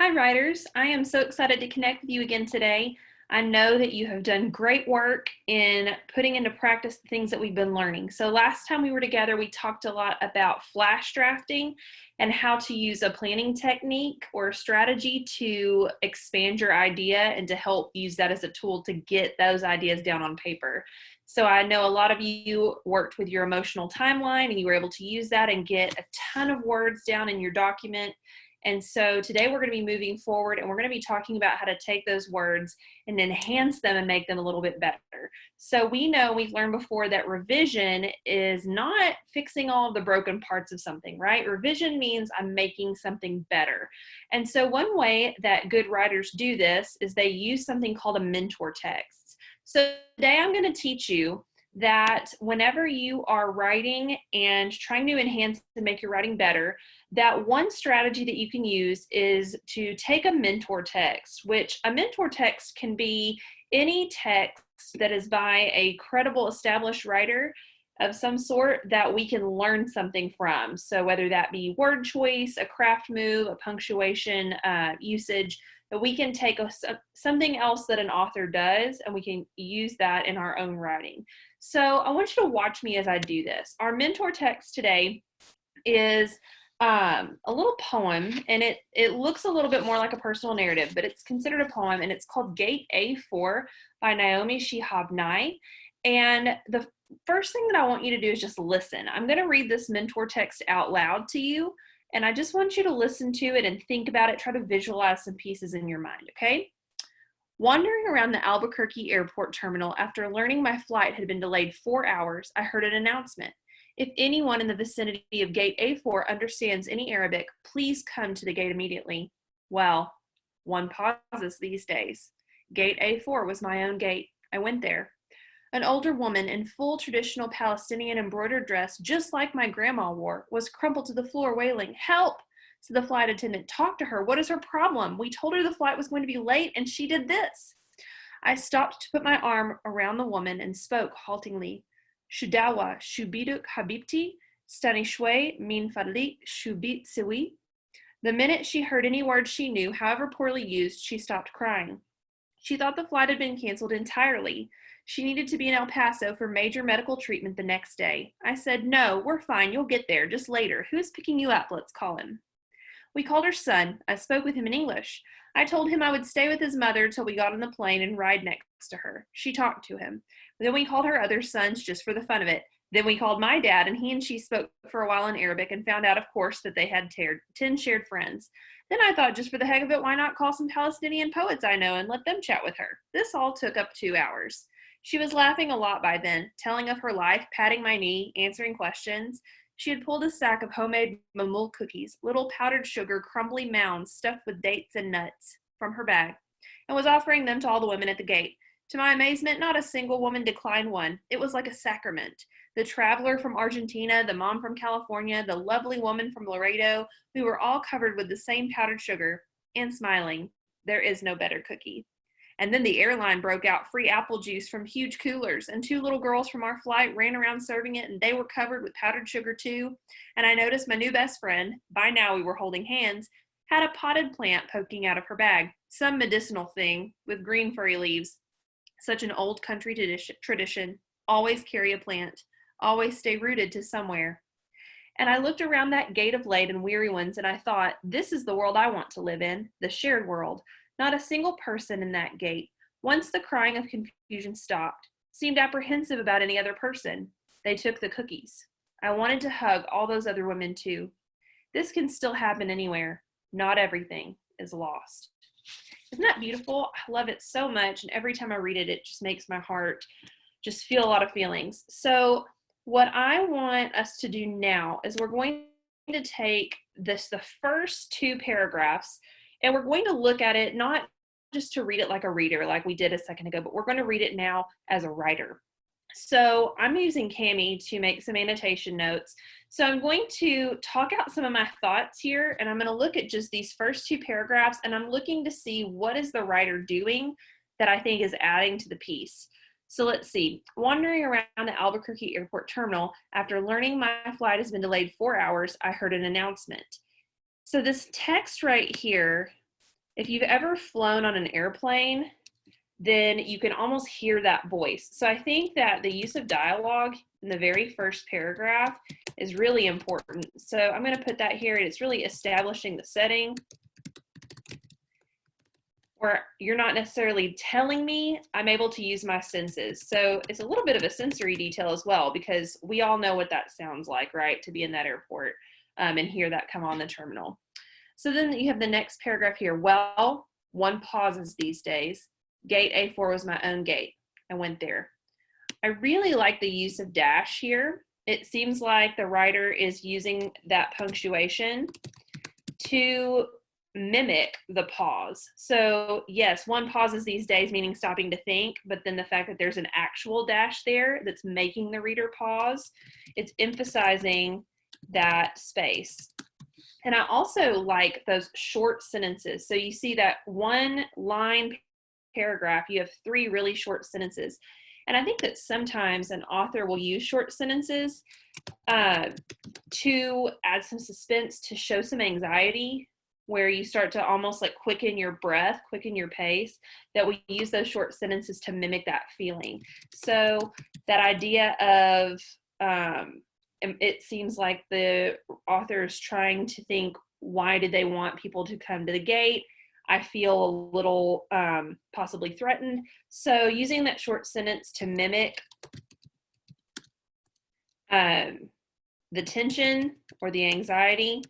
Hi, writers. I am so excited to connect with you again today. I know that you have done great work in putting into practice the things that we've been learning. So last time we were together, we talked a lot about flash drafting and how to use a planning technique or a strategy to expand your idea and to help use that as a tool to get those ideas down on paper. So I know a lot of you worked with your emotional timeline and you were able to use that and get a ton of words down in your document. And so today we're going to be moving forward and we're going to be talking about how to take those words and enhance them and make them a little bit better. So we know we've learned before that revision is not fixing all of the broken parts of something, right? Revision means I'm making something better. And so one way that good writers do this is they use something called a mentor text. So today I'm going to teach you that whenever you are writing and trying to enhance and make your writing better, that one strategy that you can use is to take a mentor text, which a mentor text can be any text that is by a credible established writer of some sort that we can learn something from. So whether that be word choice, a craft move, a punctuation usage, that we can take something else that an author does and we can use that in our own writing. So I want you to watch me as I do this. Our mentor text today is a little poem, and it looks a little bit more like a personal narrative, but it's considered a poem, and it's called Gate A4 by Naomi Shihab Nye. And the first thing that I want you to do is just listen. I'm going to read this mentor text out loud to you, and I just want you to listen to it and think about it. Try to visualize some pieces in your mind, okay? Wandering around the Albuquerque airport terminal after learning my flight had been delayed 4 hours, I heard an announcement. If anyone in the vicinity of Gate A4 understands any Arabic, please come to the gate immediately. Well, one pauses these days. Gate A4 was my own gate. I went there. An older woman in full traditional Palestinian embroidered dress, just like my grandma wore, was crumpled to the floor wailing, "Help!" said the flight attendant. "Talk to her. What is her problem? We told her the flight was going to be late and she did this." I stopped to put my arm around the woman and spoke haltingly. "Shudawa, shubiduk habibti, stani shwe min fadlik shubit siwi." The minute she heard any word she knew, however poorly used, she stopped crying. She thought the flight had been canceled entirely. She needed to be in El Paso for major medical treatment the next day. I said, "No, we're fine. You'll get there, just later. Who is picking you up? Let's call him." We called her son. I spoke with him in English. I told him I would stay with his mother till we got on the plane and ride next to her. She talked to him. Then we called her other sons just for the fun of it. Then we called my dad, and he and she spoke for a while in Arabic and found out, of course, that they had 10 shared friends. Then I thought, just for the heck of it, why not call some Palestinian poets I know and let them chat with her? This all took up 2 hours. She was laughing a lot by then, telling of her life, patting my knee, answering questions. She had pulled a sack of homemade mamul cookies, little powdered sugar, crumbly mounds stuffed with dates and nuts, from her bag, and was offering them to all the women at the gate. To my amazement, not a single woman declined one. It was like a sacrament. The traveler from Argentina, the mom from California, the lovely woman from Laredo, we were all covered with the same powdered sugar, and smiling. There is no better cookie. And then the airline broke out free apple juice from huge coolers, and 2 little girls from our flight ran around serving it, and they were covered with powdered sugar too. And I noticed my new best friend, by now we were holding hands, had a potted plant poking out of her bag, some medicinal thing with green furry leaves. Such an old country tradition. Always carry a plant. Always stay rooted to somewhere. And I looked around that gate of late and weary ones, and I thought, this is the world I want to live in, the shared world. Not a single person in that gate, once the crying of confusion stopped, seemed apprehensive about any other person. They took the cookies. I wanted to hug all those other women too. This can still happen anywhere. Not everything is lost. Isn't that beautiful? I love it so much, and every time I read it, it just makes my heart just feel a lot of feelings. So what I want us to do now is we're going to take the first 2 paragraphs, and we're going to look at it not just to read it like a reader, like we did a second ago, but we're going to read it now as a writer. So I'm using Cami to make some annotation notes. So I'm going to talk out some of my thoughts here, and I'm going to look at just these first 2 paragraphs, and I'm looking to see what is the writer doing that I think is adding to the piece. So let's see. Wandering around the Albuquerque airport terminal, after learning my flight has been delayed 4 hours, I heard an announcement. So this text right here If you've ever flown on an airplane, then you can almost hear that voice. So I think that the use of dialogue in the very first paragraph is really important. So I'm going to put that here. It's really establishing the setting where you're not necessarily telling me, I'm able to use my senses. So it's a little bit of a sensory detail as well, because we all know what that sounds like, right? To be in that airport and hear that come on the terminal. So then you have the next paragraph here. Well, one pauses these days. Gate A4 was my own gate. I went there. I really like the use of dash here. It seems like the writer is using that punctuation to mimic the pause. So yes, one pauses these days, meaning stopping to think, but then the fact that there's an actual dash there that's making the reader pause, it's emphasizing that space. And I also like those short sentences. So you see that one line paragraph, you have 3 really short sentences. And I think that sometimes an author will use short sentences to add some suspense, to show some anxiety, where you start to almost like quicken your breath, quicken your pace, that we use those short sentences to mimic that feeling. So that idea of, it seems like the author is trying to think, why did they want people to come to the gate? I feel a little possibly threatened. So using that short sentence to mimic the tension or the anxiety,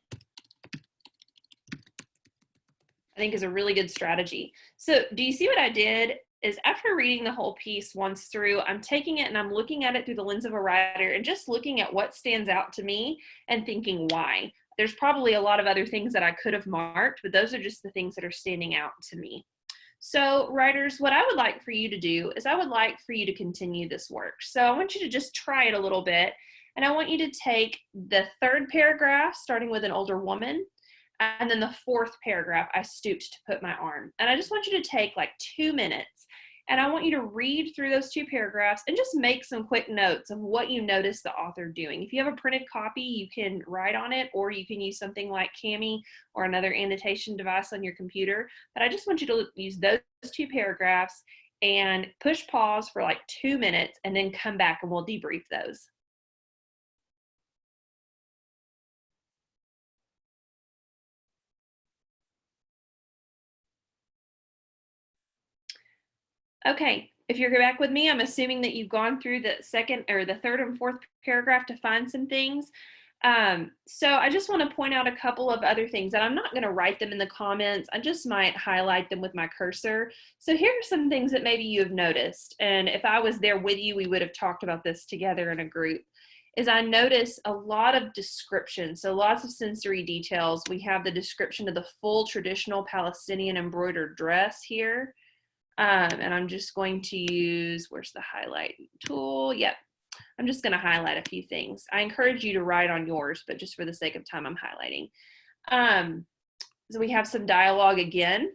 I think is a really good strategy. So do you see what I did? Is after reading the whole piece once through, I'm taking it and I'm looking at it through the lens of a writer and just looking at what stands out to me and thinking why. There's probably a lot of other things that I could have marked, but those are just the things that are standing out to me. So writers, what I would like for you to do is I would like for you to continue this work. So I want you to just try it a little bit. And I want you to take the 3rd paragraph, starting with an older woman, and then the 4th paragraph, I stooped to put my arm. And I just want you to take like 2 minutes. And I want you to read through those 2 paragraphs and just make some quick notes of what you notice the author doing. If you have a printed copy, you can write on it, or you can use something like Cami or another annotation device on your computer. But I just want you to use those 2 paragraphs and push pause for like 2 minutes and then come back and we'll debrief those. Okay, if you're back with me, I'm assuming that you've gone through the 2nd or the 3rd and 4th paragraph to find some things. So I just want to point out a couple of other things, and I'm not going to write them in the comments. I just might highlight them with my cursor. So here are some things that maybe you have noticed. And if I was there with you, we would have talked about this together in a group. Is I notice a lot of description, so lots of sensory details. We have the description of the full traditional Palestinian embroidered dress here. And I'm just going to use, where's the highlight tool? Yep. I'm just going to highlight a few things. I encourage you to write on yours, but just for the sake of time, I'm highlighting. So we have some dialogue again.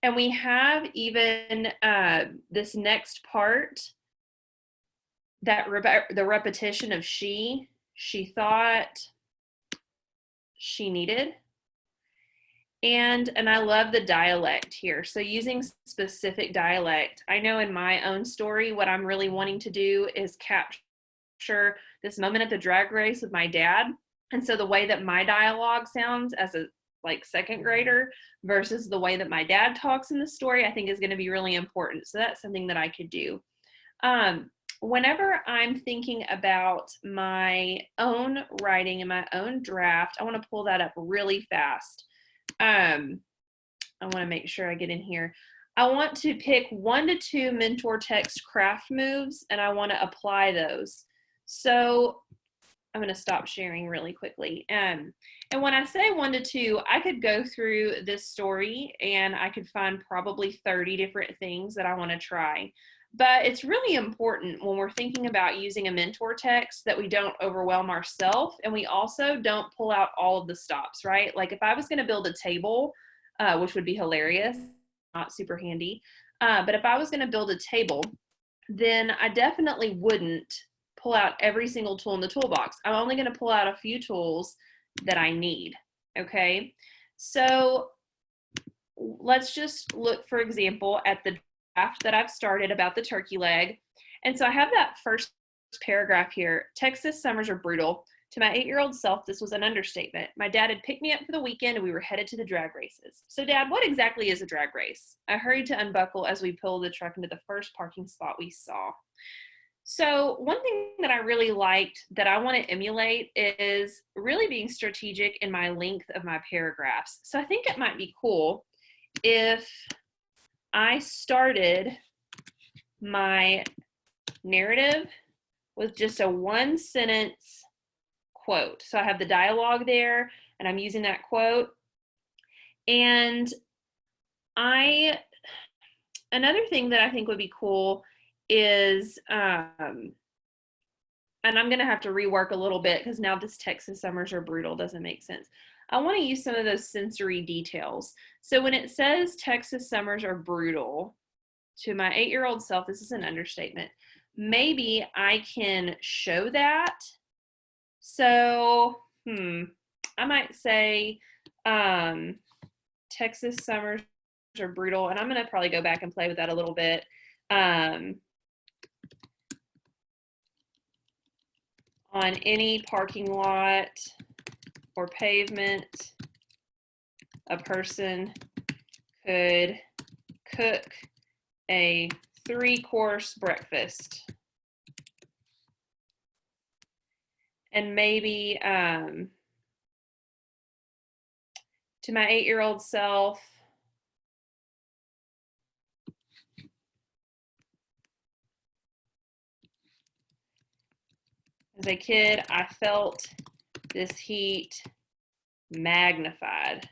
And we have even this next part, that the repetition of she thought, she needed. And I love the dialect here. So using specific dialect. I know in my own story, what I'm really wanting to do is capture this moment at the drag race with my dad. And so the way that my dialogue sounds as a like 2nd grader versus the way that my dad talks in the story, I think is going to be really important. So that's something that I could do. Whenever I'm thinking about my own writing and my own draft, I want to pull that up really fast. I want to make sure I get in here. I want to pick 1 to 2 mentor text craft moves, and I want to apply those. So I'm going to stop sharing really quickly. And when I say 1 to 2, I could go through this story and I could find probably 30 different things that I want to try. But it's really important when we're thinking about using a mentor text that we don't overwhelm ourselves, and we also don't pull out all of the stops, right? Like if I was going to build a table, which would be hilarious, not super handy, but if I was going to build a table, then I definitely wouldn't pull out every single tool in the toolbox. I'm only going to pull out a few tools that I need, okay? So let's just look, for example, at the draft that I've started about the turkey leg. And so I have that first paragraph here. Texas summers are brutal. To my 8-year-old self, this was an understatement. My dad had picked me up for the weekend and we were headed to the drag races. So, Dad, what exactly is a drag race? I hurried to unbuckle as we pulled the truck into the first parking spot we saw. So, one thing that I really liked that I want to emulate is really being strategic in my length of my paragraphs. So, I think it might be cool if I started my narrative with just a 1-sentence quote. So I have the dialogue there and I'm using that quote. And another thing that I think would be cool is, and I'm going to have to rework a little bit because now this Texas summers are brutal doesn't make sense. I want to use some of those sensory details. So when it says Texas summers are brutal, to my 8-year-old self, this is an understatement. Maybe I can show that. So, I might say Texas summers are brutal, and I'm going to probably go back and play with that a little bit. On any parking lot or pavement, a person could cook a 3-course breakfast. And maybe to my 8-year-old self, as a kid, I felt this heat magnified.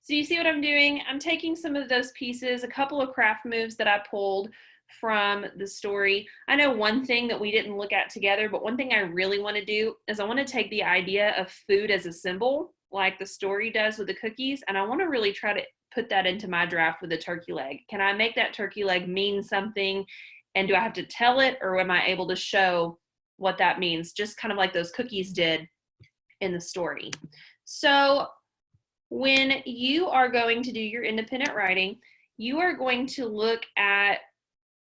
So you see what I'm doing? I'm taking some of those pieces, a couple of craft moves that I pulled from the story. I know one thing that we didn't look at together, but one thing I really want to do is I want to take the idea of food as a symbol, like the story does with the cookies, and I want to really try to put that into my draft with the turkey leg. Can I make that turkey leg mean something? And do I have to tell it, or am I able to show what that means? Just kind of like those cookies did in the story. So when you are going to do your independent writing, you are going to look at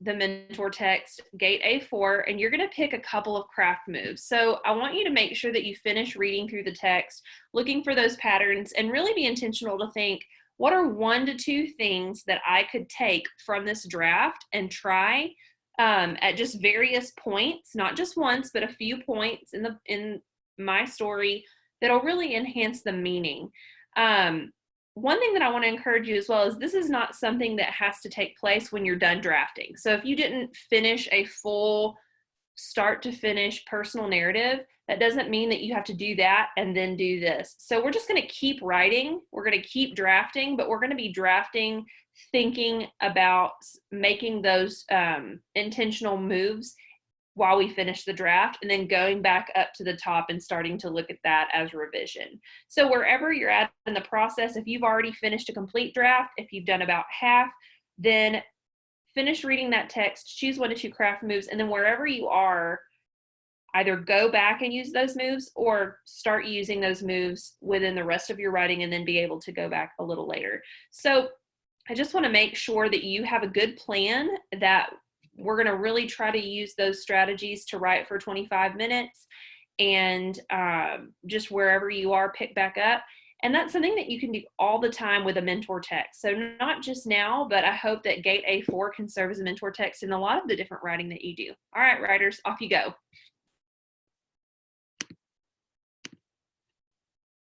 the mentor text, Gate A4, and you're going to pick a couple of craft moves. So I want you to make sure that you finish reading through the text, looking for those patterns, and really be intentional to think, what are 1 to 2 things that I could take from this draft and try at just various points, not just once, but a few points in my story that'll really enhance the meaning. One thing that I want to encourage you as well is this is not something that has to take place when you're done drafting. So if you didn't finish a full start to finish personal narrative, that doesn't mean that you have to do that and then do this. So we're just going to keep writing. We're going to keep drafting, but we're going to be drafting, thinking about making those intentional moves while we finish the draft, and then going back up to the top and starting to look at that as revision. So wherever you're at in the process, if you've already finished a complete draft, if you've done about half, then finish reading that text, choose 1 to 2 craft moves, and then wherever you are, either go back and use those moves or start using those moves within the rest of your writing and then be able to go back a little later. So I just want to make sure that you have a good plan, that we're going to really try to use those strategies to write for 25 minutes, and just wherever you are, pick back up. And that's something that you can do all the time with a mentor text. So not just now, but I hope that Gate A4 can serve as a mentor text in a lot of the different writing that you do. All right, writers, off you go.